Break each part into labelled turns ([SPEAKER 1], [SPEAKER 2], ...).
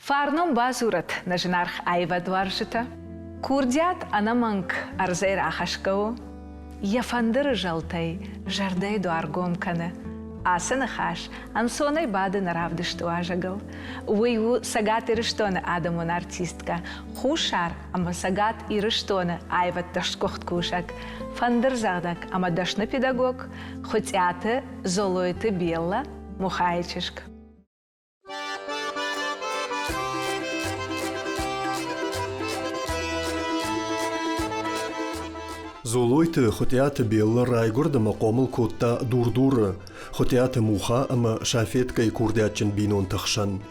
[SPEAKER 1] Фарном базурат на женарх айва дваржита. Курдят анаманг арзейр ахашкау. Яфандыр жалтай жардай дуаргом каны. Асаны хаш, ансонай бады наравдышту ажагал. Уйву сагат ирыштоны адамун артистка. Хушар, ама сагат ирыштоны айват дашкохт кушак. Фандыр загдак, ама дашны педагог. Хотяты, золойты белла, мухайчишк.
[SPEAKER 2] Золойты хотяты белла райгурда мақомыл котта дурдуры, хотяты муха ама шафеткай курдячын бинон тахшан.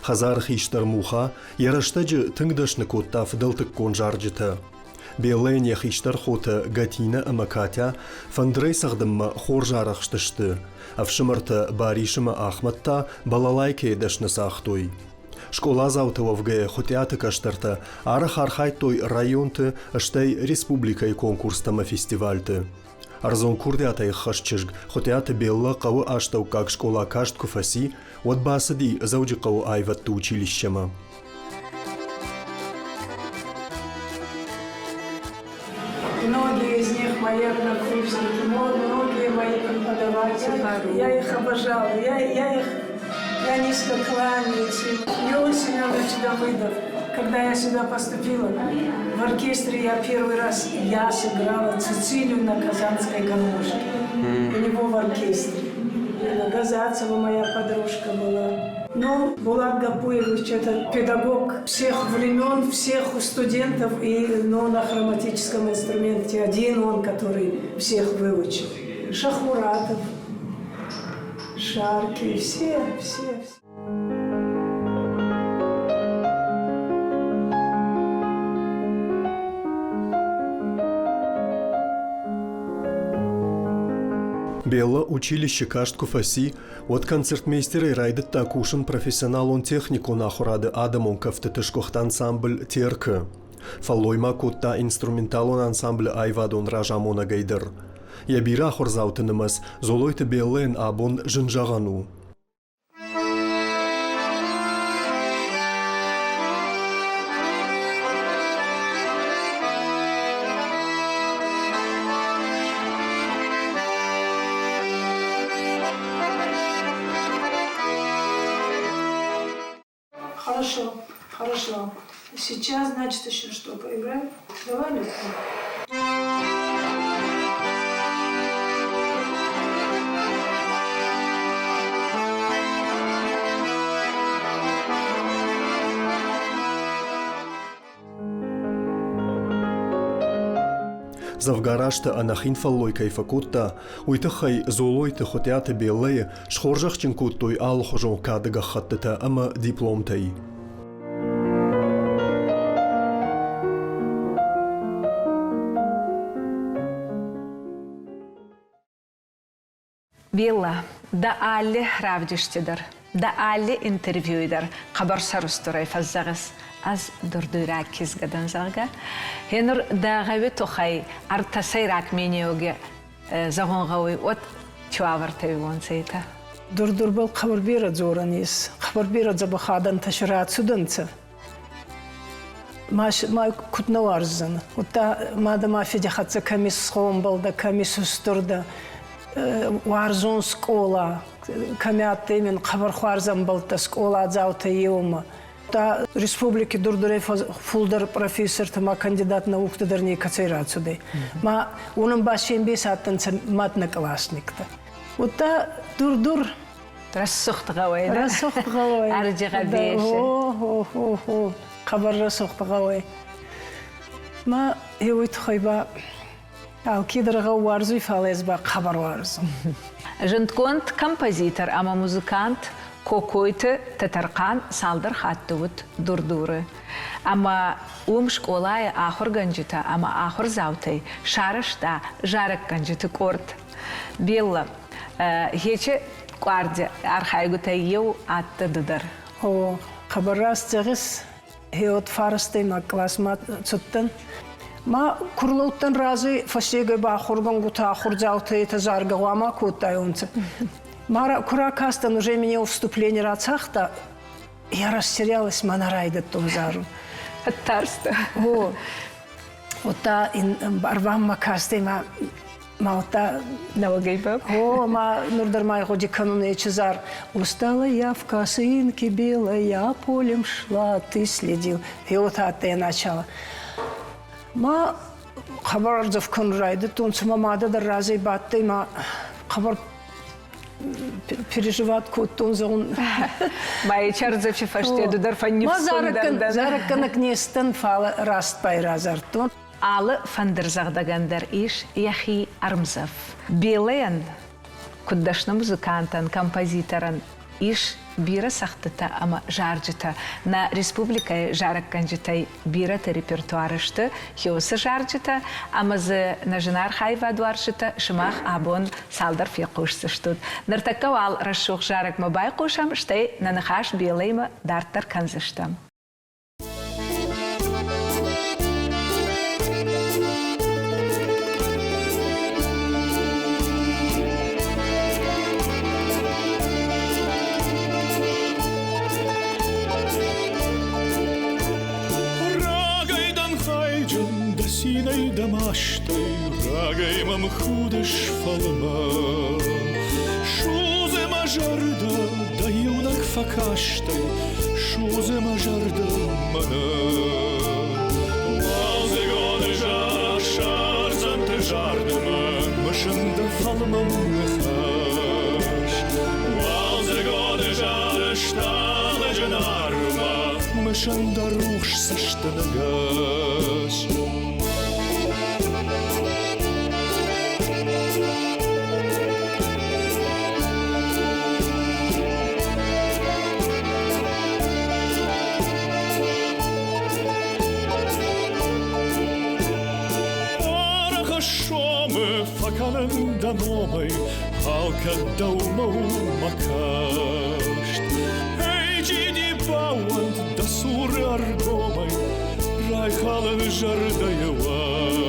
[SPEAKER 2] Хазар хиштар муха ярыштажы тыңдашны котта фдалтык конжаржыты. Беллайне хиштар хоты гатина ама катя фандрей сагдымма хоржарахштышты. Авшымарты баришыма ахматта балалайке дашны сахтой. Школа заутывавге хотяты каштарта, арах архайтой районты аштай республикай конкурстама фестивальты. Арзон курдята их хашчижг, хотяты белла кавы аштау как школа каштку фаси, от басади зауджи кавы айватту училищама.
[SPEAKER 3] Многие из них мои однокурсники, многие мои преподаватели, я их обожала, я низко кланяюсь. Иосиф Семенович Давыдов, когда я сюда поступила, в оркестре я первый раз сыграла Цицилию на казанской гармошке. У него в оркестре. Газацева моя подружка была. Ну, Булат Гапуевич – это педагог всех времен, всех студентов, но на хроматическом инструменте один он, который всех выучил. Шахмуратов. Шарки, все.
[SPEAKER 2] Белла училище каштку фаси, от концертмейстера райдет такушен профессионал он технику нахурады адамон кафтетышкохт ансамбль терка. Фаллойма котта инструментал он ансамбль айвадон ражамона гайдер. Ябира хорзаутынымыз, золойты беллен абон жынжағану.
[SPEAKER 3] Хорошо. Сейчас, значит, еще что, поиграем? Давай, Люська.
[SPEAKER 2] Завгарашта анахин фаллой кайфакутта, уйтахай золойты хотяты беллай, шхоржахчин куттой ал хожон кадыга хаттыта ама дипломтай.
[SPEAKER 1] Белла, да алли равдиштидер, да алли интервьюйдер, қабарсар устурай фаззағыз, аз дурдуйрак кезгадан залга. Хенур да ғаве тухай артасайрак менеуге зағонғауи от чуавартай вон сейта.
[SPEAKER 3] Дурдур был қабарбира зоранис, қабарбира забахадан ташират судынца. Май кутнаварзан. Утта мадама федяхатса камис схомбалда, камис устурда. Варзон школа, камят имен хабархварзам балта школа адзаута еума. Та республики Дурдурей фулдар профессор, тама кандидат наук тадырни кацайрацудай. Ма унам башен бес аттанца матна классникта. Вот та Дурдур
[SPEAKER 1] Рассухтағауай, да?
[SPEAKER 3] Рассухтағауай.
[SPEAKER 1] Арджиға беші.
[SPEAKER 3] Хабар рассухтағауай. Ма еуит хайба. Ал кидырға уарзу фалезба хабар варзу.
[SPEAKER 1] Жынтконт композитор, ама музыкант, кокойты татарқан салдар хаттывыт дурдуры. Ама школай ахыр ганжыта, ама ахыр заутай, шарышта жарык ганжыты корт. Белла, хече кварди архайгутай еу атты дыдар.
[SPEAKER 3] О, хабаррас цығыз, хеот фарыстай классмат цуттын. Ма курлауттан разы фасега ба хурган гута хурзаута это зарга вама куттай онцы. Мара куракастан уже меня вступление рацахта я растерялась, манарайда томзару.
[SPEAKER 1] Тарста.
[SPEAKER 3] О, вот та арвам макасты ма та
[SPEAKER 1] Налагайбаб.
[SPEAKER 3] о, ма нурдармай ходи кануны чезар. Устала я в косынке белой, я полем шла, ты следил. И вот это я начала. Ма хабар арзов конрайды, тонцу мамада да разы батты, ма хабар переживат кот тонза он.
[SPEAKER 1] Май чарзавчи фаштеду дарфанни
[SPEAKER 3] Ма заракканак нестен фала раст пайразартон.
[SPEAKER 1] Алы фандырзағдагандар иш яхи армзав. Белен куддашны музыкантан, композиторан иш бира сақтыта, ама жарджыта. На республикай жаракканжытай бирата репертуарышты, хеосы жарджыта, ама зы нажынар хайва дуаршыта, шымах абон салдар фиқушсыштуд. Нартакау ал расшух жарак мабай кушам, штай нанахаш белейма дартар канзыштам.
[SPEAKER 4] Синой домаштой, рагаймам худыш фалма. Шузе мажарда, да юнак факаштой, шузе мажарда мана. Лазе годы жара, шарзанты жардыма, машында фалмам нахаш. Лазе годы жара, шталы жанарма, машында руш саштанагаш. Факален домой, халка доумау макашт. Эй, джиди бауанд, да суры аргомай, райхален жардаеваш.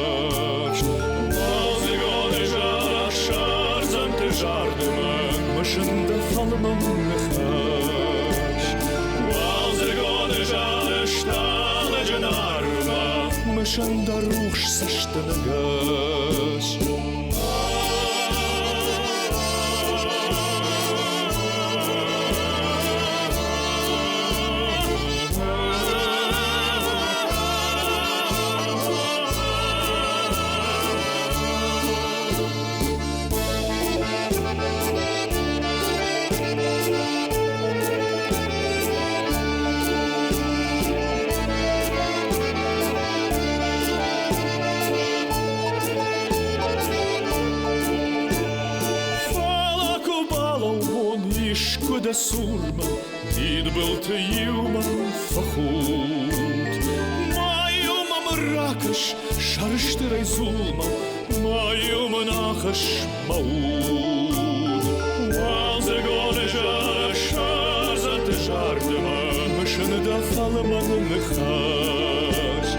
[SPEAKER 4] Лазы годы жара, шарзанты жардыман, машында фалмам нахаш. Лазы годы жара, шталы жанарма, машында руш саштанагаш. Да сурма, дід был ты юман фахут. Маюмам ракаш, шарыштырай зулма, маюман ахаш маут. Валзе годы жара, шарзанты жардыма, мышыны да фалман нахаш.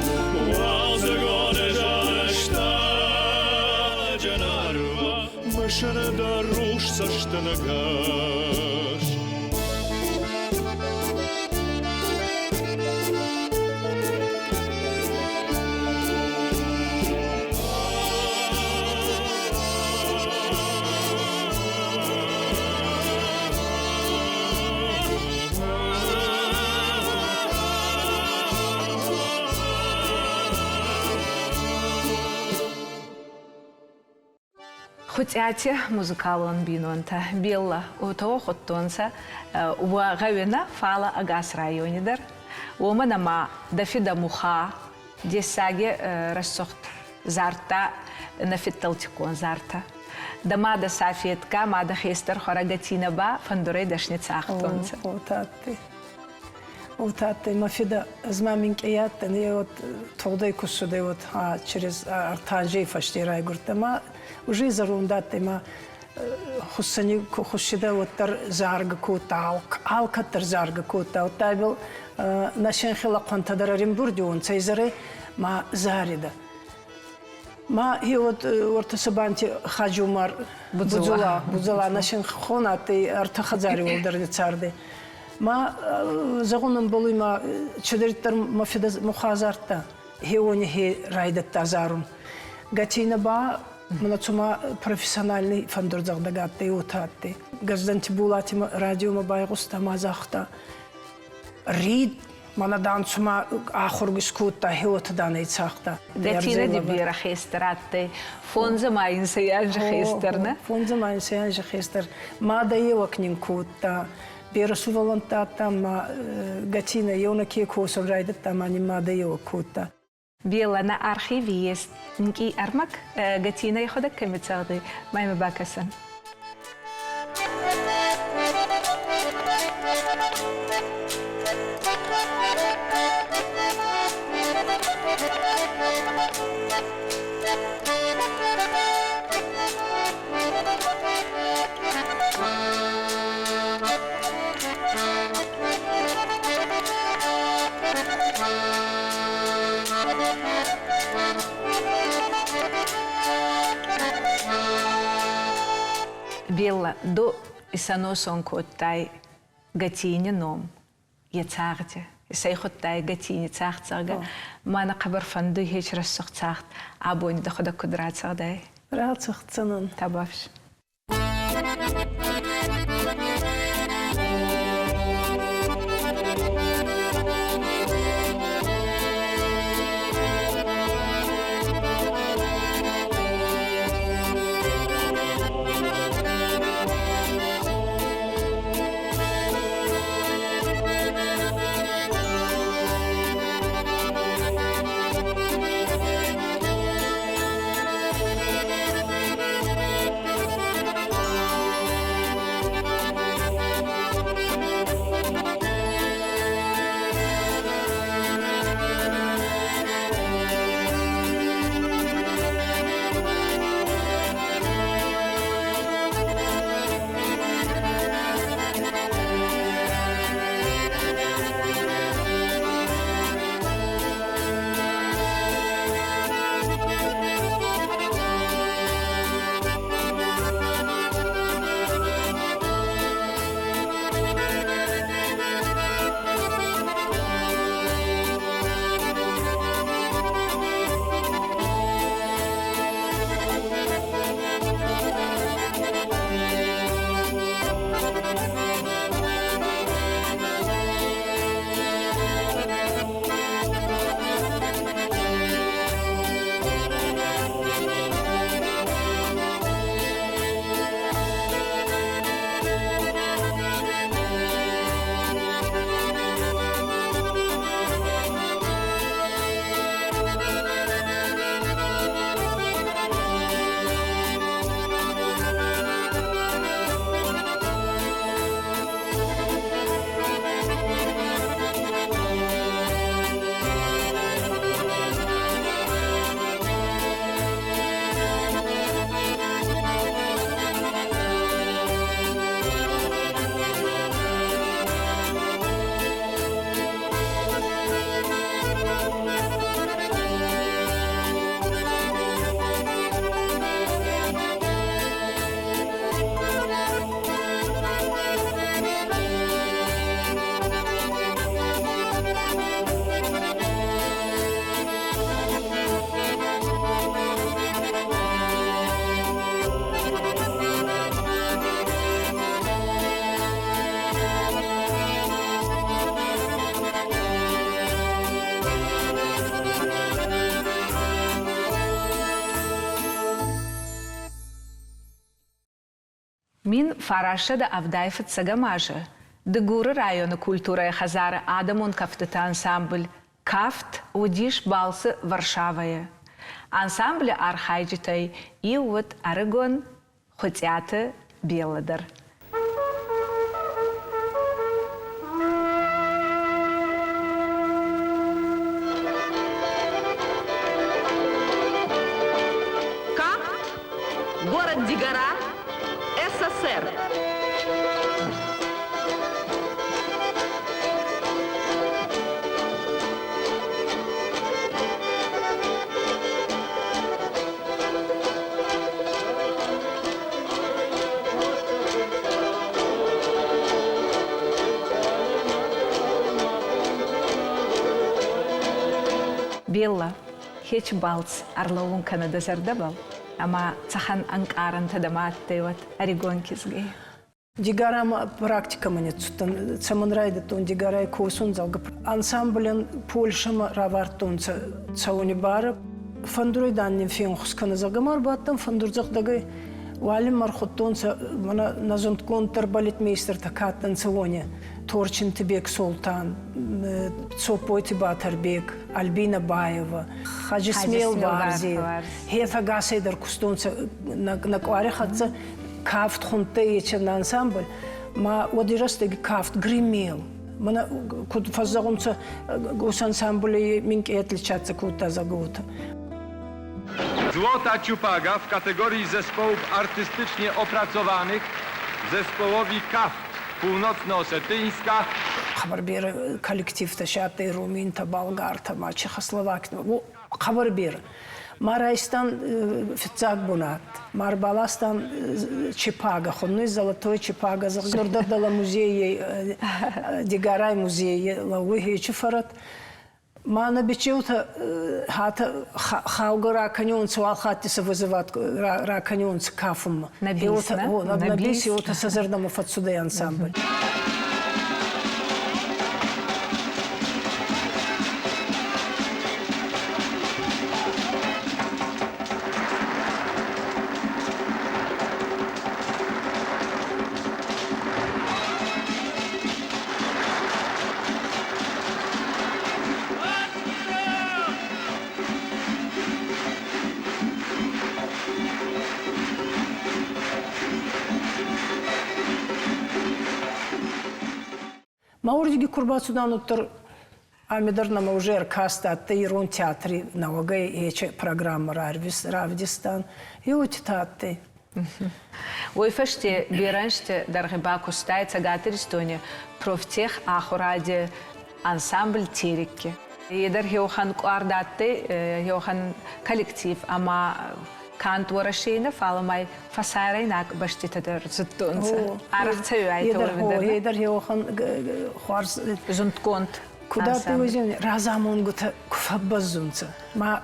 [SPEAKER 4] Валзе годы жара, шталы жанарма, мышыны да руш саштанагаш.
[SPEAKER 1] Хотяте музыкалон бинонта белла ото хоттонса ва гавена фала агас районидар оманама дафида муха десаге рассохт зарта нафитталтикон зарта дамада сафиетка мада хестер хорагатина ба фандурей дашницахтонса
[SPEAKER 3] Утаты мафида змаминкият, не вот тогда кусуды вот через артанжи фаштирай гуртама уже зарундаты ма хуссани хушида вот тар зарга кута алка тар зарга кута вот табил нашен хила контадарарим бурдион цейзаре ма зарида ма и вот ортасабанти хаджумар будзула нашен хонаты артахазари олдарды царды Ма загоном болуйма чудериттер мафидаз мухазарта. Хеони хе райдат азарум. Гатина ба мунацума профессиональный фандурзагдагатте утатте. Газданти булати радиома байгуста мазахта. Рид манадансума ахургискута хеотадан ицахта.
[SPEAKER 1] Гатина дебира хестератте. Фонза майнса янжа хестерна.
[SPEAKER 3] Фонза майнса янжа хестер. Мада евакнин кута. Берасу волонтата ма гатина йона ке косов райдата мани мада евакута.
[SPEAKER 1] Бела на архиве есть нки армак гатина и ходак кемицады майма бакасан. Бела до исано сонкоттай гатине ном яцарде исайхоттай гатине царцарга мана кабар фанду хеч рассохцарт абони да хода кудрацардай
[SPEAKER 3] Рацахцанан.
[SPEAKER 1] табавш. Мин Фарашада Авдаев Цагамажа. Дегуры района культуры Хазара Адамон кафтыта ансамбль Кафт Удиш Балсы Варшавая. Ансамбль Архайджитай и вот Арагон Хотята Беладар.
[SPEAKER 5] Кафт, город Дигара, СССР.
[SPEAKER 1] Белла, хеч балц арлаун Канада зардабал, ама цахан анкаран тадамат теват орегонкизгей.
[SPEAKER 3] Дигарама практика мне цутан цаманрайда тон дигарай косун залга ансамблен Польшама равартун цауни бара фандурайдан не фин хускана загамар баттан фандурзагдагай валим мархуттон мана назонт контр балетмейстер такаттан цауни Торчин Тибек Султан, Цопойти Батарбек, Альбина Баева, Хаджи Смел Варзи, Хефа Гасейдар Кустунца на Кварихатца кафт хунтеече на ансамбль, ма одирастеги кафт гримел. Мана куд фазагунца гус ансамбле минки отличаться кута загута.
[SPEAKER 6] Złota Ciupaga w kategorii zespołów artystycznie opracowanych zespołowi KAFT Północno-Osetyńska.
[SPEAKER 3] Хабарбер коллектив ташатый румын та болгар та ма чехословак. Бу хабарбер. Марайстан фицак бунат. Марбаластан Чипага, хонной золотой Чипага. Загордала музей, Дигарай музей, Лауи Чифарат. Мана бичута хата хауга раканюнц валхатиса вызыват раканюнц кафум. Набис, и ота сазерному фатсудей ансамбль. Маурдиги курбацудан уттар амидарна маужер каста тейрон театри навагай эче программа Равдистан и утитатты.
[SPEAKER 1] Ой фаште биранште даргиба кустайца гатеристоне профтех ахуради ансамбль терики. Едар Йохан Куардатте, Йохан коллектив, ама Кант ворашейна фаламай фасарайнак баштитадыр зуттунца. Арахцаю айтор
[SPEAKER 3] Едар Йохан Хуарс
[SPEAKER 1] зунтконт.
[SPEAKER 3] Куда ты возьмешь? Разамонгута куфабазунца. Ма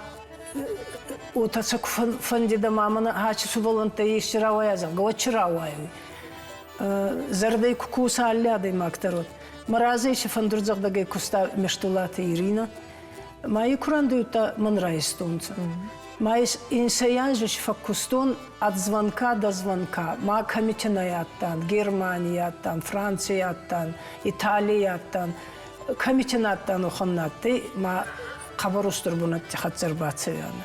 [SPEAKER 3] утаца куфандида мамана хачи суволонта ищераваязал. Гавачераваю. Зардай кукуса аллядай мактарот. Маразы еще фандурзагдагай куста мештулата Ирина. Мои курандуюта манраистунца. Мои инсаянжи факустун от звонка до звонка. Ма комитинаяттан, Германияттан, Францияттан, Италияттан. Комитинаттан уханнатты, ма хабарустур бунатти хатсербацияны.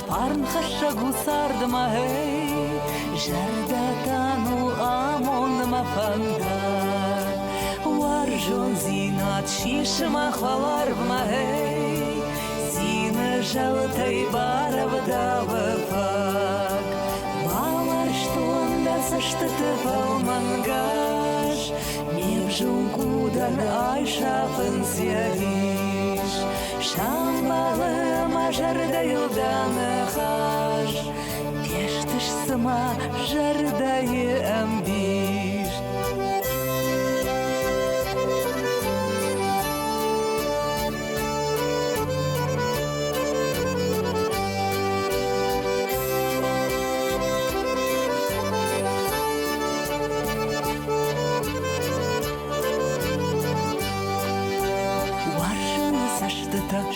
[SPEAKER 7] Парн хашагу сардма хей, жардатану амон мафанда. Варжон зинат шишма хваларвма хей, зина жалтай баравда вафак. Мала штонда саштатывал мангаш, не в жункудан айшафын зялиш. Шамбалы мажарда юлданы хаш, пештыш сыма жардайы амбиш.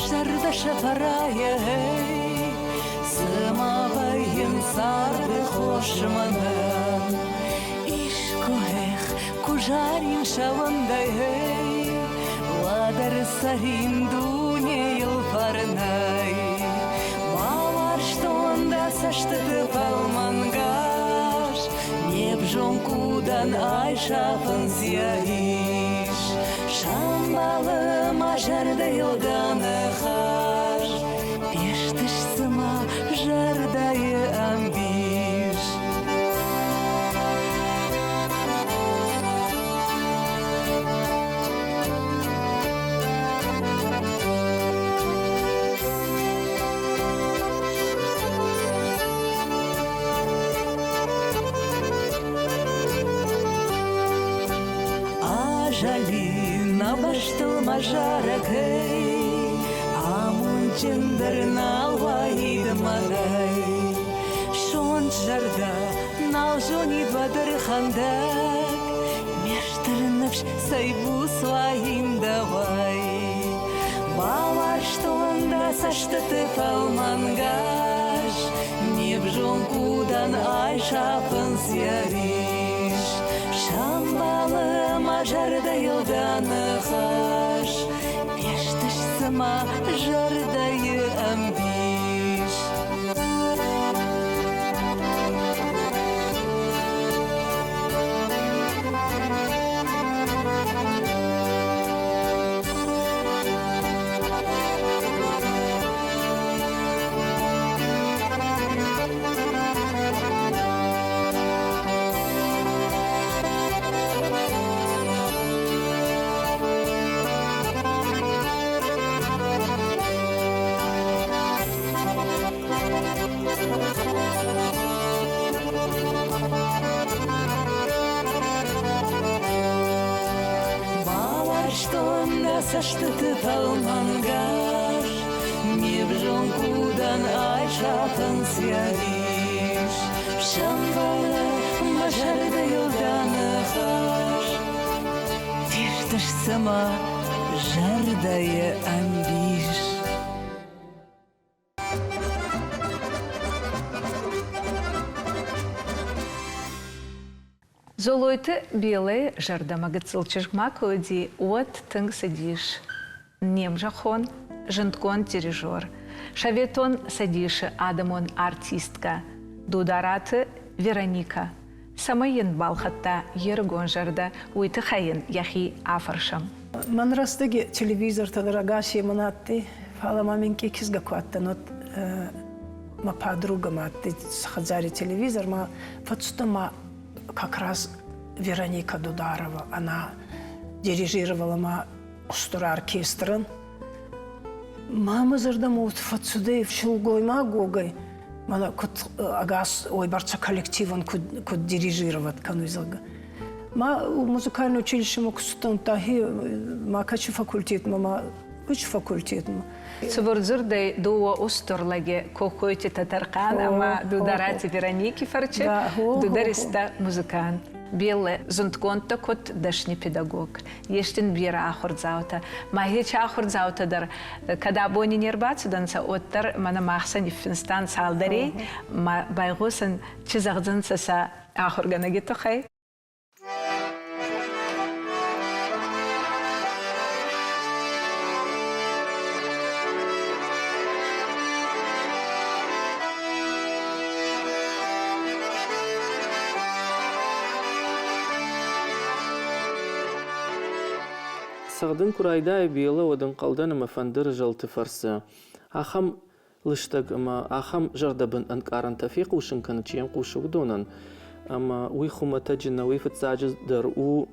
[SPEAKER 7] Жарда шафарая, самавайын сарды хошманан. Ишкоэх кужарин шавандай, ладар сарин дуне юлфарнай. Малар штонда саштыды палмангаш, неб жонкудан айшафын зияиш. Шамбалы мажарда юлданы хаш, пештыш сыма жардайы амбиш. ма баштыл мажаракай, амун чендерна вайдмадай. Шон жарда налжони двадыр хандак, мештырнывш сайбу своим давай. Бава штонда саштыты палмангаш, не бжон кудан айшапын сяриш. Шамбалы мажарда йылданы хаш, пештыш сыма жардайы амбиш. Саштыты палмангаш, не бжон кудан айшапын сяриш. Шамбалы мажарда йылданы хаш, пештыш сыма жардайы амбиш.
[SPEAKER 1] Золойты белые жардама гыцылчыжма коди от тынг садиш. Нем жахон, жынткон дирижер. Шаветон садиши адамон артистка. Дудараты Вероника. Самайын балхатта ергон жарда уйты хайын яхи афаршам.
[SPEAKER 3] Манрастыги телевизор тадарагаши манатты, фала маменьки кизга куаттанот, ма подруга матты, схадзари телевизор, ма фатстама как раз Вероника Дударова, она дирижировала устура оркестрын. Мама зардама фатсудей в шулгой магогой, мана кут агас ой барца коллективон кут дирижировать кануизалга. Ма музыкальное училище мокстон тахи, ма качу факультет, ма уч факультет.
[SPEAKER 1] Цвурдзурдай дуо устурлаге кокойте татаркан, ама дударати Вероники фарче, дудариста музыкант. Беле зунтконта кот дашни педагог. Ештин бира ахурдзаута. Ма хеч ахурдзаута дар когда бони нербацуданса оттар мана махсан ифинстан салдари, ма байгусан чизагдзанса са ахурганаги тохай.
[SPEAKER 8] Сагдын курайда белы одан қалдан ама фандыр жалты фарсы. Ахам лыштаг ама ахам жардабын анкаран тафиқ ушын канычен кушуг донан. Ама уй хумата джина уй фатсаджыз дар у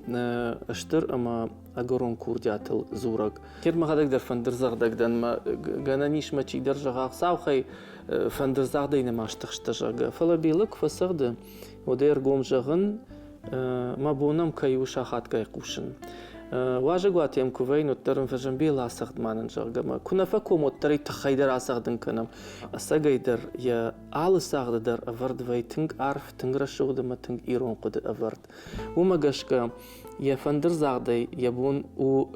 [SPEAKER 8] аштыр ама агорон курдятыл зураг. Кер махадаг дар фандыр загдагдан ма гананиш ма чидар жагақ саухай фандыр загдайна маштықшта жага. Фала белы кфасагды одер гом жағын ма бонам каю шахат кай кушын. واجه قاتیم کوی نوترم فجم بیل آسخت مانن جاگم. کنه فکر موتری تخیدر آسختن کنم. استگیدر یا آل ساخت در آورد وی تنگ عرف تنگ رشود ما تنگ ایران قد آورد. و مگش که یا فندر زاغدی یا بون او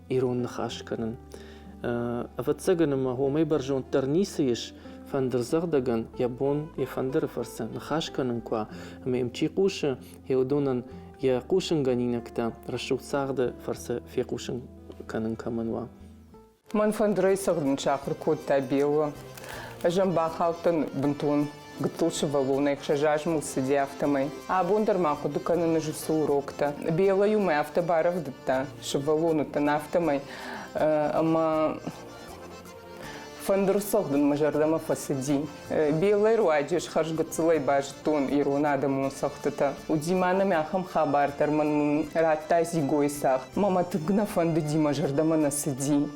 [SPEAKER 8] ایران نخاش کنن. افت سگنم هو می برجون ترنیسیش فندر زاغدگن یا بون یا فندر فرسن نخاش کنن کوا. اما امچی قوش یا دونن یا قوشن گنینکتا رشود ساغده فرسه فی قوشن کنن کمنوا.
[SPEAKER 9] من فندرای ساغدن شاخر کود تابیو. اجام باخالتن بنتون قتلش والونه خشاج ملسدي افتمي. ابوندر ما خدو کنن نجسو روکتا. بیلا یوم افت بارف دتا شوالونه تنافتمي. اما فندر ساغدن مجردما فسدي. بیلا رواجش خرج قتلای باجتون ایروناده من ساختتا. ودیمانه میخم خبر تر من راتای زیگوی ساخت. ماما تگنا فند دی مجردما نسدی.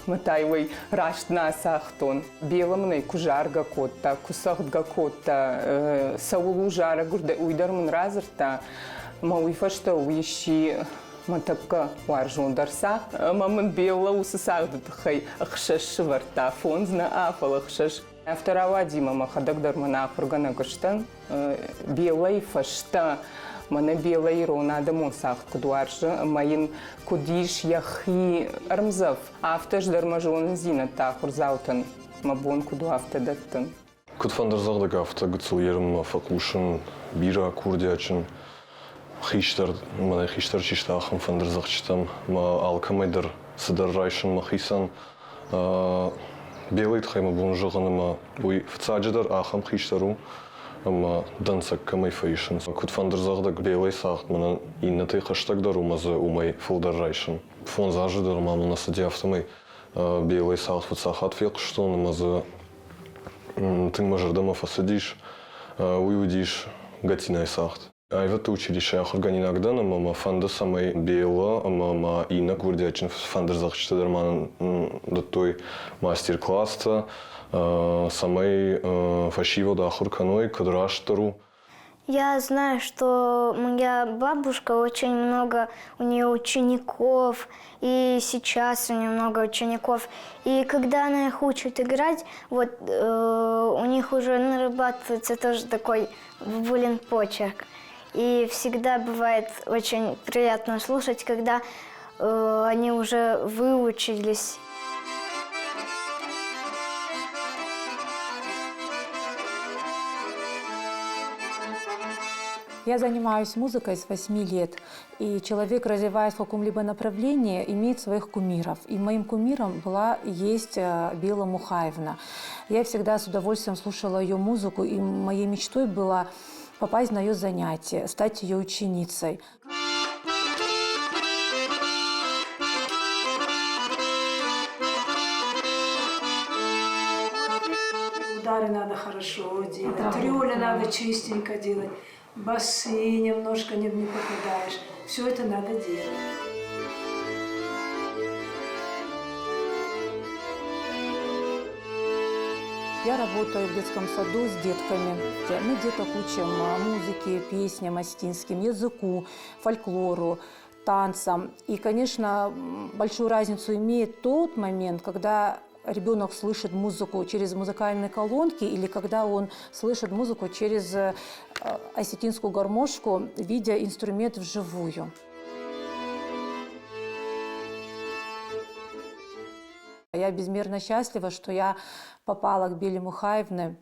[SPEAKER 9] متایوی راشت ناساختون. بیلا منی کجارگا کوتا، کساختگا کوتا، سوالو جارا گرده ویدر من رازرتا. ما ویفشتا ویشی матапка варжун дарса, мамын белла усысагдыт хай ахшаш варта фонзна афал ахшаш. Вторая Дима махадагдар мана ахургана гыштан беллай фашта мана беллай ронада мусах кудуаржы майын кудиш яхи армзав авташ дармажон зина тахурзаутан мабон куду автадаттан.
[SPEAKER 10] Кутфандырзагдаг авто гыцылерым факушын бира курдячын хиштар мана хиштар чиштахым фандырзагчтам ма алкамайдыр сыдаррайшын махисан белый тхайма бунжыгыныма уй вцаджидар ахам хиштару ама дансак камай файшын кутфандырзагдаг белый сахт мана иннаты хаштагдару мазы умай фулдаррайшын фон зажидар мамына сади автомай белый сахт вцахат фек что мазы ты мажардама фасадиш уйудиш гатинай сахт. Айвата училище ахурган инагдана мама фанда самай бела мама ина курдячин фандырзагчтадар ман той мастер-класста самай фашиво да ахурканой кадраштору.
[SPEAKER 11] Я знаю, что моя бабушка очень много, у нее учеников, и сейчас у нее много учеников. И когда она их учит играть, вот у них уже нарабатывается тоже такой бабулин почерк. И всегда бывает очень приятно слушать, когда они уже выучились.
[SPEAKER 12] Я занимаюсь музыкой с 8 лет, и человек, развиваясь в каком-либо направлении, имеет своих кумиров. И моим кумиром есть Белла Мухаевна. Я всегда с удовольствием слушала ее музыку, и моей мечтой было попасть на ее занятия, стать ее ученицей.
[SPEAKER 3] Удары надо хорошо делать, трюли надо чистенько делать. Басы немножко не попадаешь. Все это надо делать.
[SPEAKER 12] Я работаю в детском саду с детками. Мы деток учим музыке, песням остинским, языку, фольклору, танцам. И, конечно, большую разницу имеет тот момент, когда ребенок слышит музыку через музыкальные колонки или когда он слышит музыку через осетинскую гармошку, видя инструмент вживую. Я безмерно счастлива, что я попала к Белле Мухаевне.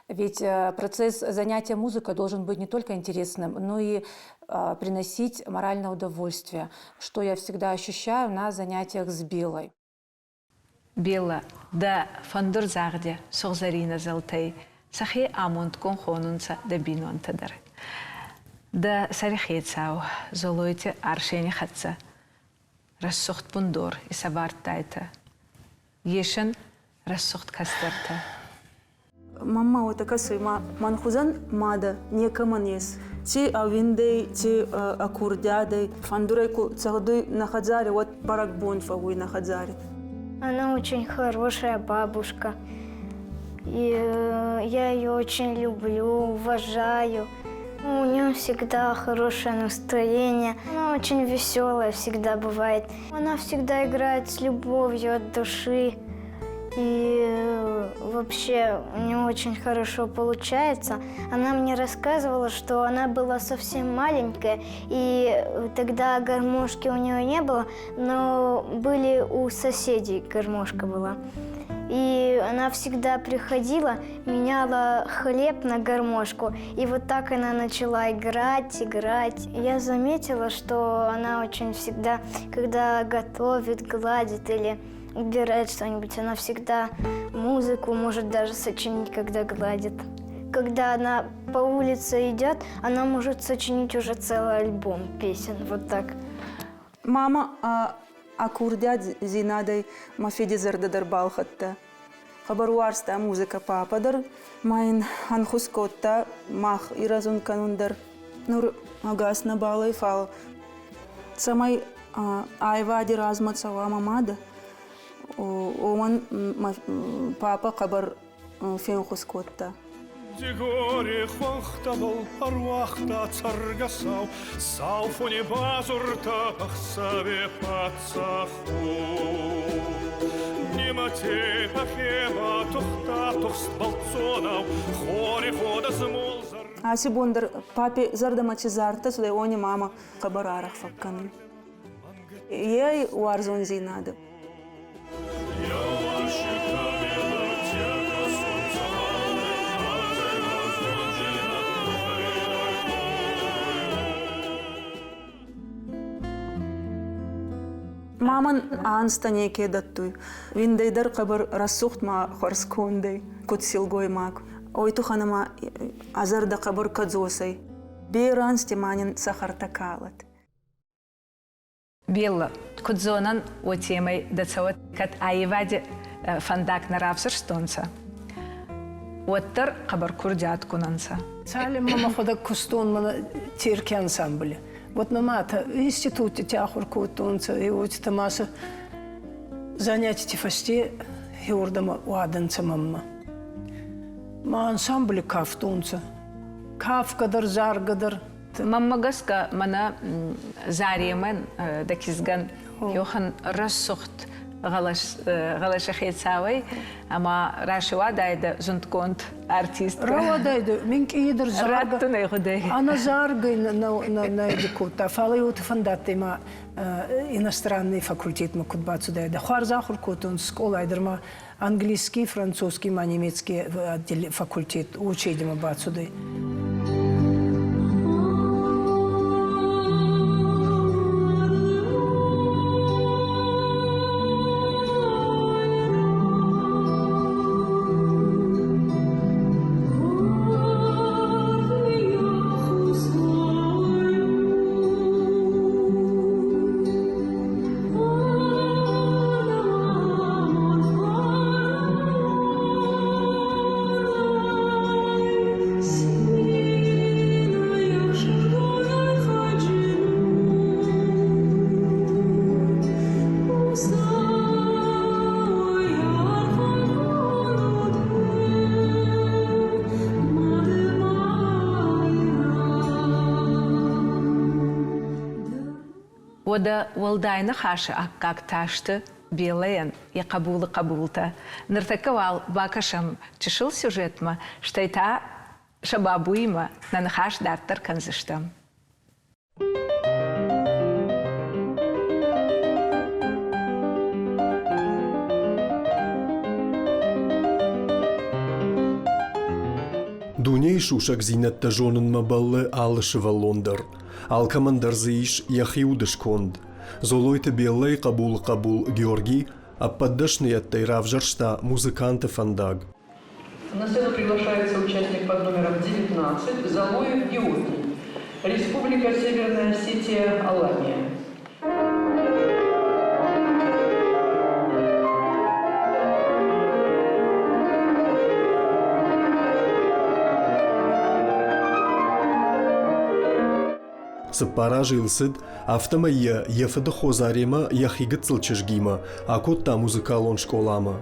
[SPEAKER 12] Ведь процесс занятия музыкой должен быть не только интересным, но и приносить моральное удовольствие, что я всегда ощущаю на занятиях с Беллой.
[SPEAKER 1] Белла, да фандырзагде согзарина залтей, сахи амонт конхонунца да бинонтадар. Да сарихецау, золойте аршени хатса, рассохт пундор и сабартайта. Ешен рассохт кастерта.
[SPEAKER 3] Мама вот такая своя манхузан мада не каманес. Ти авиндей, ти акурдядей, фандурайку цагдуй на хадзаре, вот баракбон фагуй на хадзаре.
[SPEAKER 11] Она очень хорошая бабушка. И я ее очень люблю, уважаю. У нее всегда хорошее настроение. Она очень веселая всегда бывает. Она всегда играет с любовью от души. И вообще у нее очень хорошо получается. Она мне рассказывала, что она была совсем маленькая, и тогда гармошки у нее не было, но были у соседей гармошка была. И она всегда приходила, меняла хлеб на гармошку, и вот так она начала играть. Я заметила, что она очень всегда, когда готовит, гладит или убирает что-нибудь, она всегда музыку может даже сочинить, когда гладит. Когда она по улице идет, она может сочинить уже целый альбом песен, вот так.
[SPEAKER 3] Мама акурдят зинадай мафедизер дарбалхатта. Хабаруарста музыка пападар, майн анхускотта мах и разун канундар. Нур агасна балай фал. Самай айвади размацава мамада. Оман папа хабар фенхускотта.
[SPEAKER 4] Дигори хохтабал арвахта царгасау, сауфони базурта ахсаве пацаху. Немате пахеба тухта тухст балцонау, хори хода змол зар.
[SPEAKER 13] Аси бондар папи зардамачи зарта, сюда они мама хабарарах факканы. Ей уарзон зинады. Маман анстане кедаттуй. Виндейдер кабар рассухт ма хорскондей, кутсилгой мак. Ойту ханама азарда кабар кадзосай. Бейрансте манин сахартакалат.
[SPEAKER 1] Белла, кудзонан о темой дацават кат айваде фандак наравсыр стонца. Оттар кабар курдят кунанца.
[SPEAKER 3] Салим мама хода кустон мана тирки ансамбле. Вот мамата в институте тяхур кутунца и вот тамаса занятия фасте и урдама уаданца мамма. Ма ансамбле кафтунца. Кафкадар, заргадар.
[SPEAKER 1] Мамма гаска мана зариемен дакизган йохан рассухт галашахецавай, ама рашива дайда зунтконт артист.
[SPEAKER 3] Рава дайда, минки идер зарга.
[SPEAKER 1] Ратту найгудай.
[SPEAKER 3] Она заргай на идикута. Фалай ут фандатты ма иностранный факультет ма кутбацу дайда. Хуар захур кутун школа айдер ма английский, французский, ма немецкий факультет учеди ма бацу дай.
[SPEAKER 1] Ода волдайна хаша аккак ташты белаен и кабулта. Ныртаковал бакашам чешил сюжетма, что это шабабуима на нахаш дартар канзыштам.
[SPEAKER 2] Дуней шушак зинетта жонын мабаллы алышыва лондыр. Ал командарзыиш яхиудыш конд. Золойты беллай кабул Георгий, а поддашный оттай равжаршта музыканты фандаг.
[SPEAKER 5] На сцену приглашается участник под номером 19 Залоев Георгий, Республика Северная Осетия, Алания.
[SPEAKER 2] Саппара жилсыд, автомайя ефады хозарема яхигыцыл чыжгима, а котта музыкалон школама.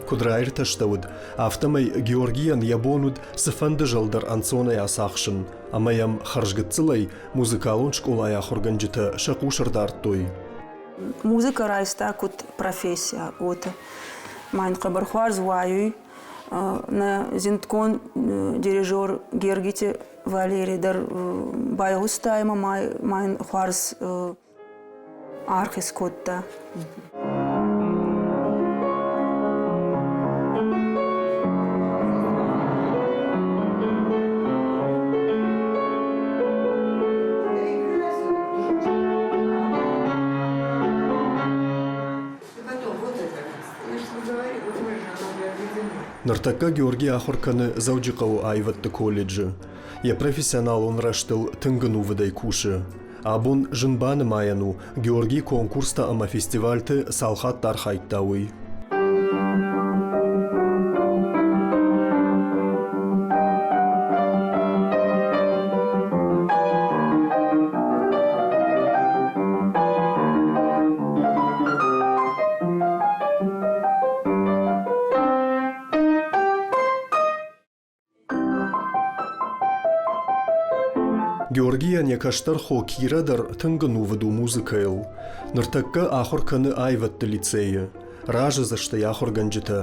[SPEAKER 2] Кудрайр таштауд, автомай Георгиян ябонуд сыфанды жылдар ансонай асақшын, амаям харжгыцылай музыкалон школая хорганжыты шақушырдартой.
[SPEAKER 13] Музыка райста кут профессия, вот. Майн кабархуар зваюй, на зинткон дирижер Гергите Валерий дар байгустайма майн хуарс архис котта.
[SPEAKER 2] Нартака Георгий Ахорканы Зауджикау айватты колледжі. Я профессионал он раштыл тынгыну выдай куши. Абун жынбаны маяну Георгий конкурста ама фестивальты салхат тархайттауй. Георгия некаштар хокирадыр тыңгыну ваду музыкайл. Ныртакка ахорканы айватты лицея. Ража зашты яхор ганджита.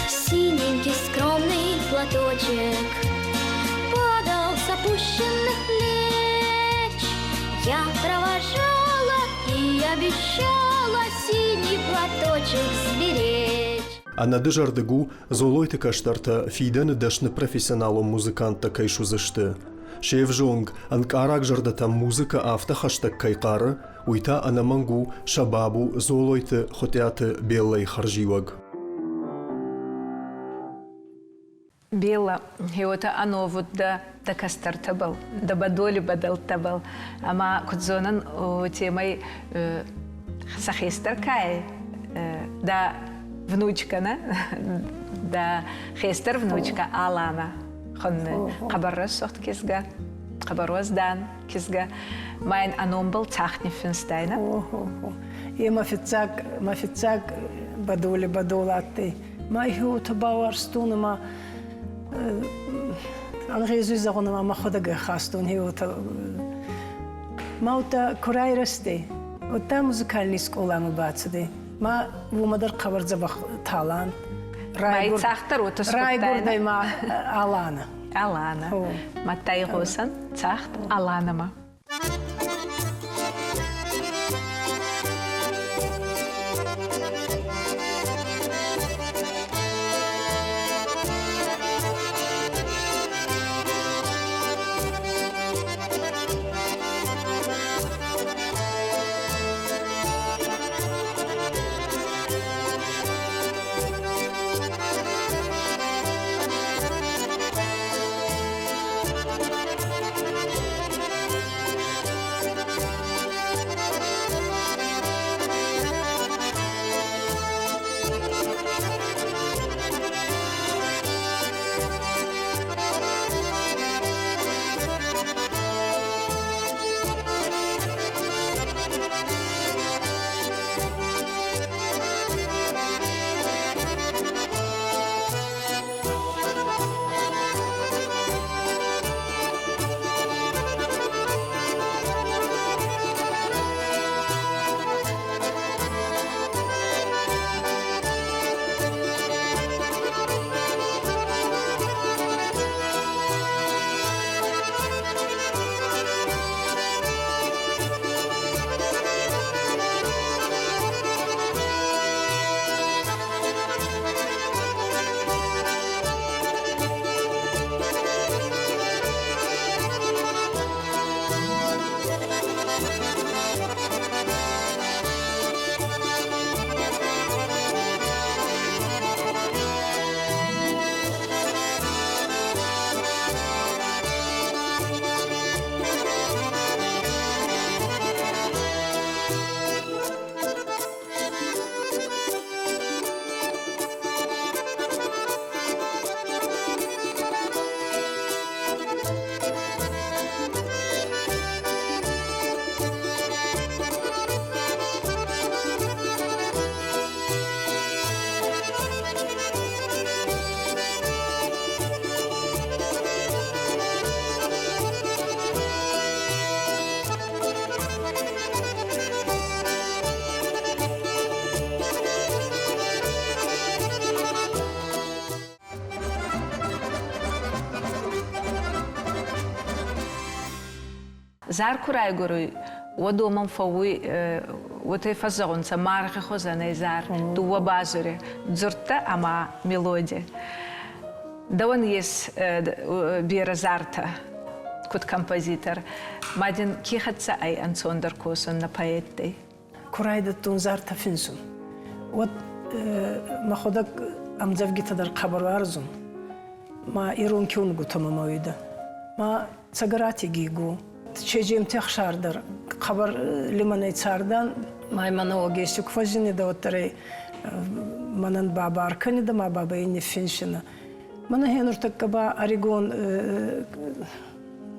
[SPEAKER 11] Синенький скромный платочек падал с опущенных плеч. Я провожала и обещала синий платочек сберечь.
[SPEAKER 2] Ана дыжардыгу золойты каштарта фиданы дашны профессионалом музыканта кайшу зашты. Шевжонг анкарак жардата музыка авта хаштаг кайкары, уйта анамангу шабабу золойты хотяты беллай харживаг.
[SPEAKER 1] Белла, хеота ановут да кастартабал, да бадоли бадалтабал. Ама кудзонан темой сахистер да внучка, да хестер внучка Алана. Хонны қабаррас соқты кезге, қабарваздан кезге. Майын аном был тахни финстайна.
[SPEAKER 3] И мафицак бадоли атты. Майху табавар стунама ангезу загонама маходага хастун хиота. Маута курайрасты. Вот там музыкальный школам бацды. Ма вумадар қабарзабах талант.
[SPEAKER 1] Май цахтар ота
[SPEAKER 3] Райгурдай ма Алана.
[SPEAKER 1] Алана. Маттай госан цахт Аланама. Zar kuraygoru ودومم فوي وتفزعون سمارخ خزانة زار دوا بازوري زرتا أما ميلودي دوان يس بيرزارتا كنت كومبوزيتر مادين كي خدسا أي أنسوندر كوسون نبايتي
[SPEAKER 3] كرايدة تون زارتا فينسون ود ما خدك أمزفجي تدر خبر وارزون ما إيرون كيون قطما مويدا ما تسقراتي جيجو تشجيم تخشاردر خبر لمن يتصاردان ما يمنا وجيسك فجني دوتري منن بابار كني دما بابا يني فينشنا من هنا ارتكبا أريجون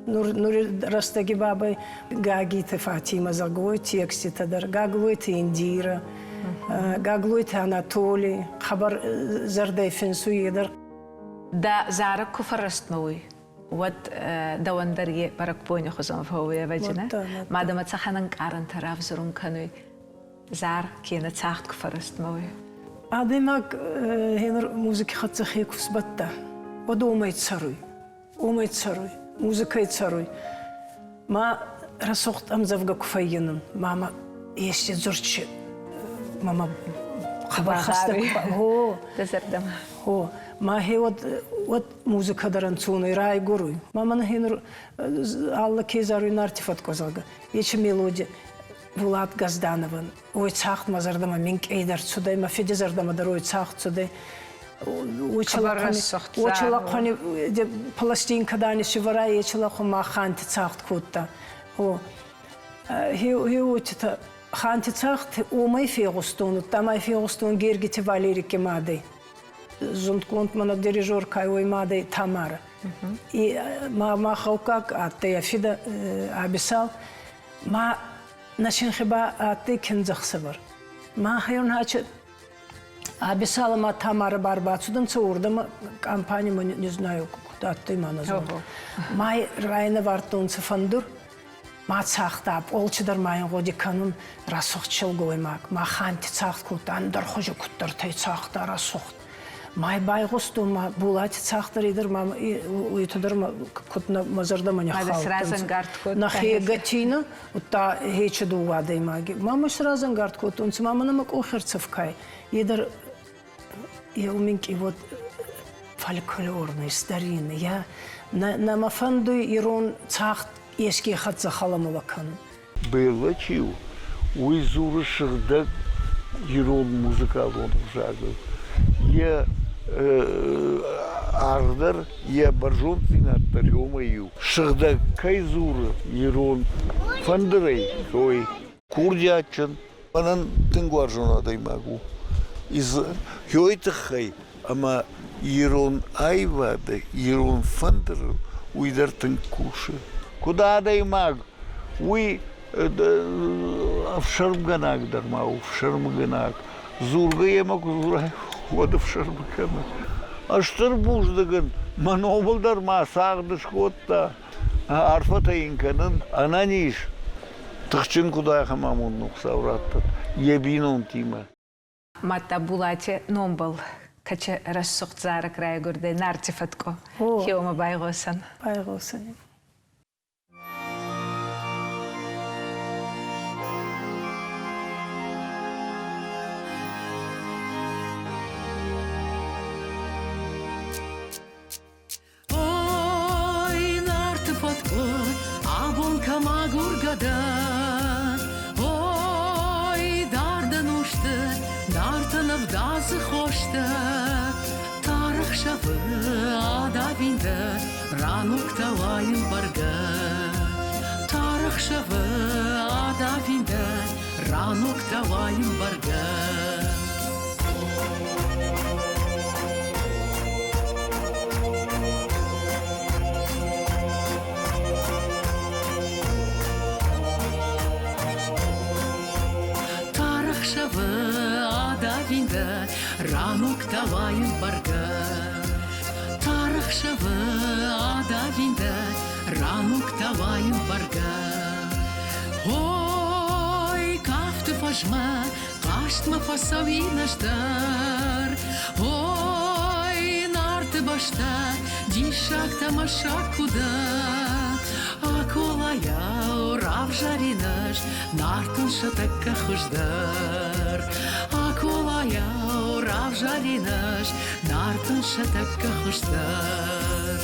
[SPEAKER 3] نور رستجي بابا جاجي تفاتيما زغوي تيكسي تدر جاغوي تينديرا Гаглуйт Анатолий, хабар зардай фенсуидер.
[SPEAKER 1] Да зара куфарастмуй. Вот давандарье баракпони хозам фауя ваджина. Мадама цаханан каран тараф зурун кануй. Зар кена цахт куфарастмуй.
[SPEAKER 3] Адемак хенер музыки хатцахи кусбатта. Вот умайт царуй. Музыкой царуй. Ма расохт амзавга куфайенын. Мама есть зурчи. Мама хабар хастак. О,
[SPEAKER 1] дезердам.
[SPEAKER 3] О, ма хе вот музыка даранцуны рай гуруй. Мама на хенер алла кезаруй нартифат козалга. Ече мелодия. Булат Газданован. Ой цахт мазардама минк эйдар цудай ма феде зардама дарой цахт цудай. Очалакхани пластинка дани шиварай очалахма ханти цахт кутта. О, хи учта ханти цахт умай фегустун, тамай фегустун гергити Валерики мадей. Зунтконт мана дирижер кайой мадей Тамара. И ма хаукак атея фида абисал ма Нашин хиба ты кензахсевар. Ма хайон хачет абисала ма Тамара Барбацудан цаурдама компания мы не знаю куда ты ма назвал. Май райна вартун цифандур ма цахтап олчидар майын годи канун расохчил гоймак. Ма ханти цахт кутан дар хожу куттар тай цахта расохт. Май байгусту ма булати цахтар идер ма уйтудер ма кутна мазарда ма нехал. На хегатина ута хече дувада имаги. Мама сразангард кут унц мама намак охерцевкай. Идер я уминки вот фольклорный старинный. Я на мафанду ирон цахт eski hatsa halamula kanun.
[SPEAKER 14] Было чил. Уизуры шердак ирон музыкал он жагал. Я ардар я баржон финаттарёмаю. Шердак кайзуры ирон фандерей той курдячен. Анан тенгуаржона даймагу. Из хёйтахай ама ирон айвады ирон фандер уйдар тенкуши. Куда даймаг? Уй в шармганак дармау, в шармганак. Зурга емак зурай, хода в шармганак. А штырбуздаган, манобал дарма, сагдыш ходта. Арфата инканын, ананиш. Тахчин куда хамамун нуксавраттат. Ебинон тима.
[SPEAKER 1] Мата булате номбал. Каче рассохт зара края гурде нартифатко. Хиома байгосан.
[SPEAKER 3] Байгосан.
[SPEAKER 7] Ой, дардан ушты, дартынып дазы хошты, тарых шавы адавинды, ранукта вайын барга. Тарых шавы адавинды, ранукта вайын барга. Ранук тавайын барга. Тарых шавы адавинда, ранук тавайын барга. Ой, кафты фажма, каштма фасавинашдар. Ой, нарты башта, дишак тамашак куда. Аколая урав жаринаш, нартын шатакка хуждар. Аколая урав жаринаш, нартын шатакка хуждар.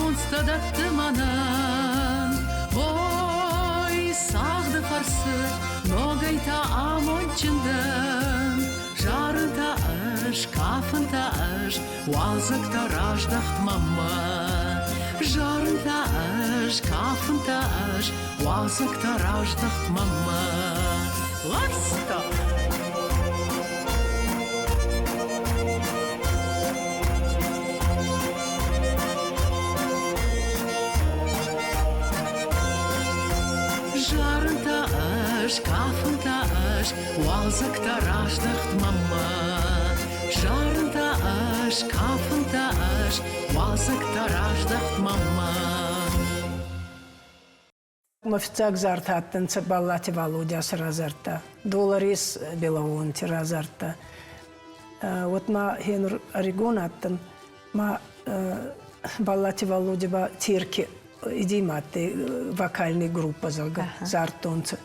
[SPEAKER 7] Monstadattı manan. Oy sağdı farsı, nogayta amonçından. Жарыта kafentaş, wazak taraş dacht mama. Jarentaş, kafentaş, wazak taraş dacht mama. Lasta! Jarentaş, kafentaş, wazak taraş dacht mama. Jarentaş, kafentaş, wazak taraş dacht mama.
[SPEAKER 3] Мафицак зартаттын баллати Володя разарта. Доларис беловонти разарта. Вот ма хенур орегонаттын ма баллати Володя ба тирки идиматты вокальный группа залга зартонцы.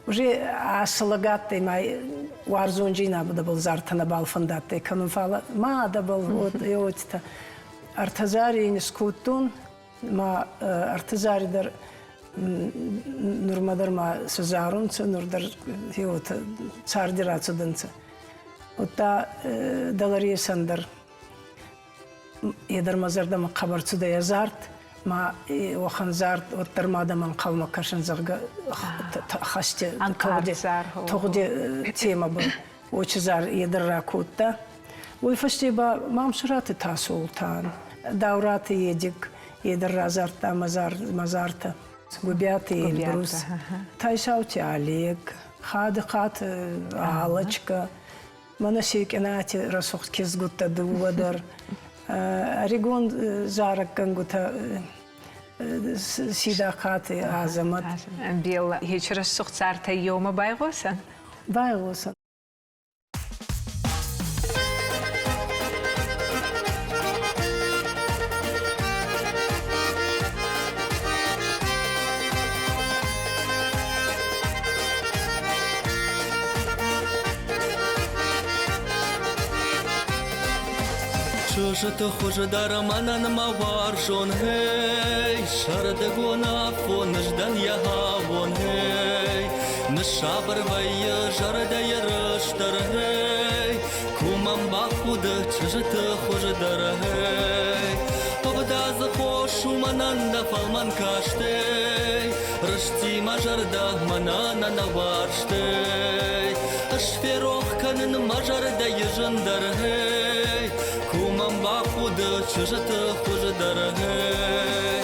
[SPEAKER 3] Уже аслагатты май варзонжина да был зартана балфандатты кануфала ма да был вот йотта артазари не скутун ма артазари дар Нурмадар ма сазарунца, нурдар йот цардирацудынца. Вот та далария сандар едар мазарда ма қабарцуда язарт, ма охан зарт вот тармада ман қалма кашан зарга хасте тоғде тема был. Очи зар едар ракутта. Ой фастеба мамшраты тасултан, даураты едик, едар разарта мазарта. Губят и Эльбрус. Тайшаути Олег, Хадыхат Алочка, Моносик Энати Расухт Кизгута Дуадар, Орегон Зарак Гангута Сидахат Азамат.
[SPEAKER 1] Бил هیچ رسخت سرت یوم بایگوسن؟
[SPEAKER 3] بایگوسن.
[SPEAKER 15] Чужа-то хуже дарамана на маваршон, хей, шарадагона фон ждан ягавон, хей, на шабарвая жарадая раштар, хей, кумам бахуда чужа-то хуже дара, хей, побда захошу мананда фалман каштей, рашти мажарда манана наварштей, ашферох канын мажарда ежандар, хей, кумам бахуда чужа-то хуже дорогой.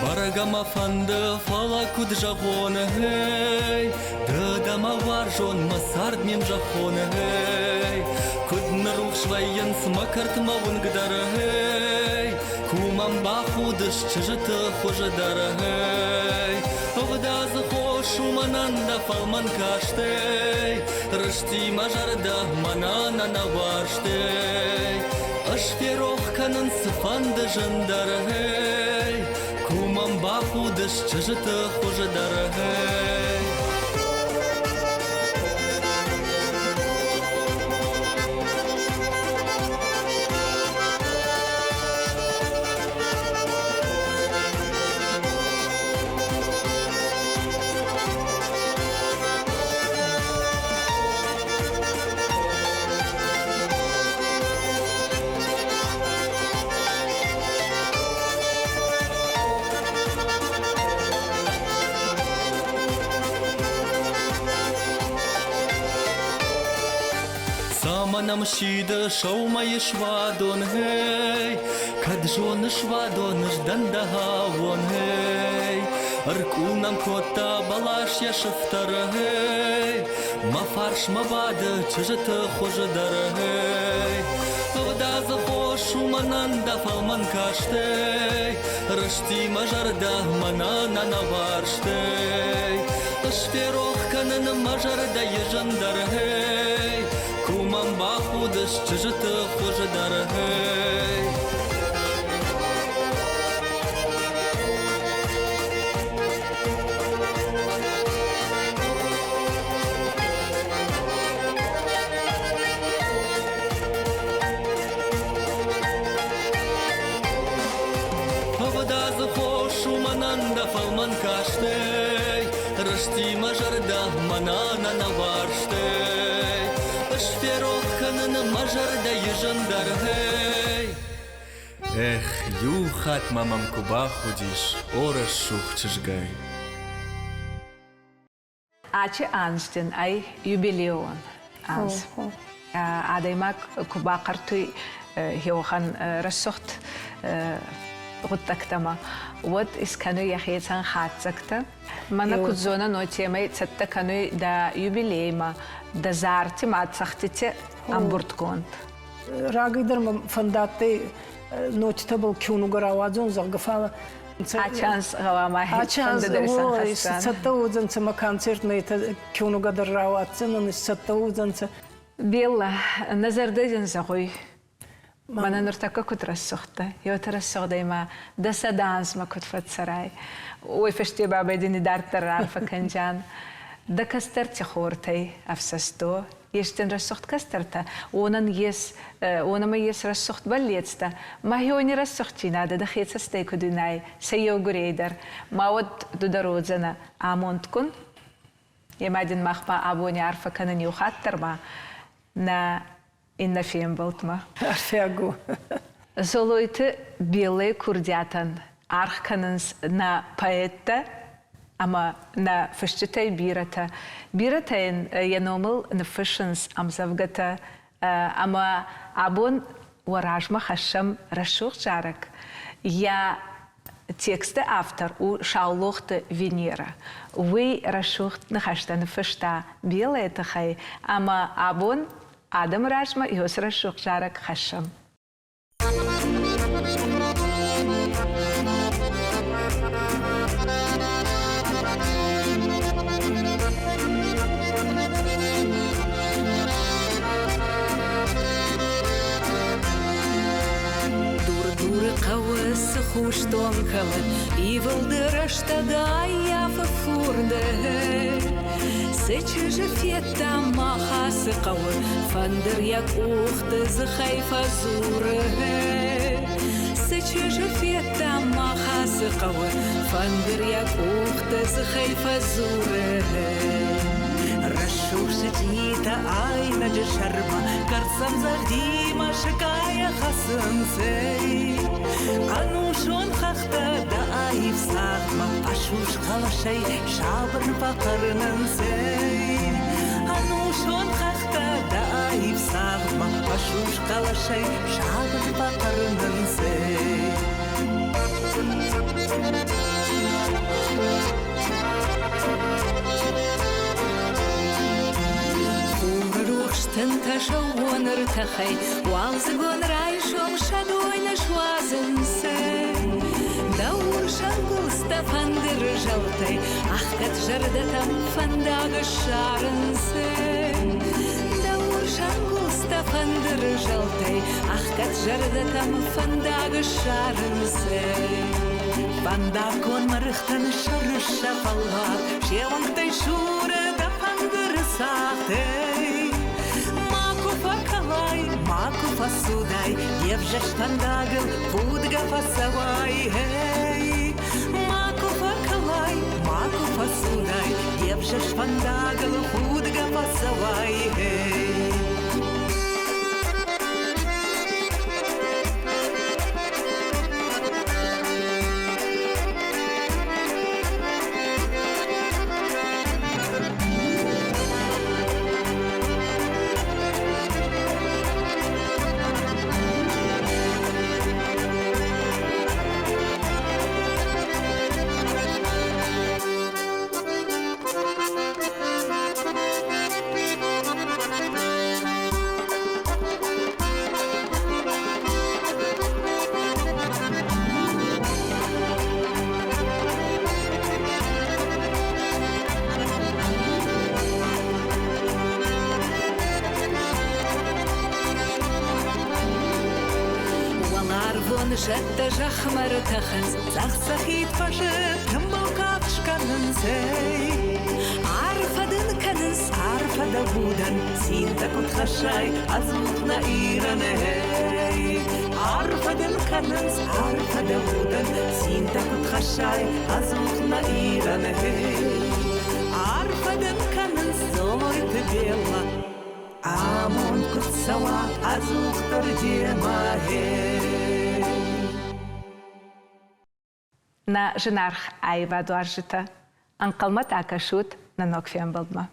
[SPEAKER 15] Барагама фанда фала куджахона, хей, дадама варжон масард мем жахона, хей. Куднарух швайен смакарт мавун гдарагай, кумам бахудыш чыжыты хуже дарагай. Овда захошу мананда фалман каштей, рышти мажарда манана наваштей. Ашферох канын сыфанды жандарагай, кумам бахудыш чыжыты хуже дарагай. Саманам шида шаумай швадон, хей, каджон швадон ждандагавон, хей, аркунам кота балаш я шифтар, хей, мафарш мавада чыжыты хуже дар, хей, овда захошу мананда фалман каштей, рышти мажарда манана наварштей, ашферох канын мажарда ежандар, хей, кумам бахудыш чыжыты хуже дорогой. манана на варштей. Шверовканын мажарда ежандар, гей. Эх, юхат мамам куба худиш, ораш шухчишгай.
[SPEAKER 1] Ачи анстен ай юбилеон анс. Адаймак куба картуй هيوخان رسخت غتكتما ود إسكانو يخيتان خاتزكتا مانا كنت زونا نوتيمي تستا كانو دا يوبيليما دا زارتي ما تسختي أمبورت كونت
[SPEAKER 3] راقيدر فنداتي نوتي بل كيونو غراوازون زغفالا
[SPEAKER 1] Ачанс гавама
[SPEAKER 3] Ачанс ой сатта узанца ма концерт мейта кюну гадарраватсына ны сатта узанца
[SPEAKER 1] Белла назардезен загой Мана нуртака кут рассохта يوت рассох дайма да саданс ма кут фатсарай ой фешти баба дини дартар арфа канжан да кастерти хортай афсасто Ештен рассохт кастерта, онан онама ес рассохт баллетста. Ма хёни рассохти надо, да хеца стейку дунай, сайо гурейдер. Ма вот дудародзана амонткун. Емадин махпа абони арфа канани ухаттерма на инна фембалтма.
[SPEAKER 3] Арфягу.
[SPEAKER 1] Золойты белые курдятан архкананс на поэта, Ама на фешчитай бирата. Биратайн яномыл на фешенс амзавгата. Ама абон варажма хашам рашух жарак. Я тексты автор у Шаулохта Венера. Вы рашух нахашта на фешта белая тахай. Ама абон Адам ражма йос рашух жарак хашам.
[SPEAKER 7] Қауысы хуштон қалып, ивылдыр аштада яфы фурды. Сычы же фетта махасы қауы, фандыр як ухты зыхай фазуры. Сычы же фетта махасы қауы, фандыр як ухты зыхай фазуры. Рашуш жита айна же шарма, карсам захдима шикая хасынсей. Анушон хахта да айв сахма, ашуш халашай шабыр бақарынынсей. Анушон хахта да айв сахма, ашуш халашай шабыр бақарынынсей. Тынта шауыныр тахай, уалзыгон райшом шадойна шуазынсы. Даур шангылста фандыр жалтай, ахкат жардатам фандагы шарынсы. Даур шангылста фандыр жалтай, ахкат жардатам фандагы шарынсы. Фандакон марыхтан шарыша фаллак, шевангтай шуры да фандыр сахтай. Маку фасудай, евжеш фандагыл, худга фасавай, хей. Маку факалай, маку фасудай, евжеш фандагыл, худга фасавай, хей. Жатта жахмары тахыз, зақсахит пашы, кымбыл капшқанынсей. Арфадын каныз, арфада будан, синта кутхашай, азуқна иранэй. Арфадын каныз, арфада будан, синта кутхашай, азуқна иранэй. Арфадын каныз, бела, амон кутсала азуқтар демаге.
[SPEAKER 1] На женарх Айва Дуаржита, анқалмат акашут на нокфен балдма.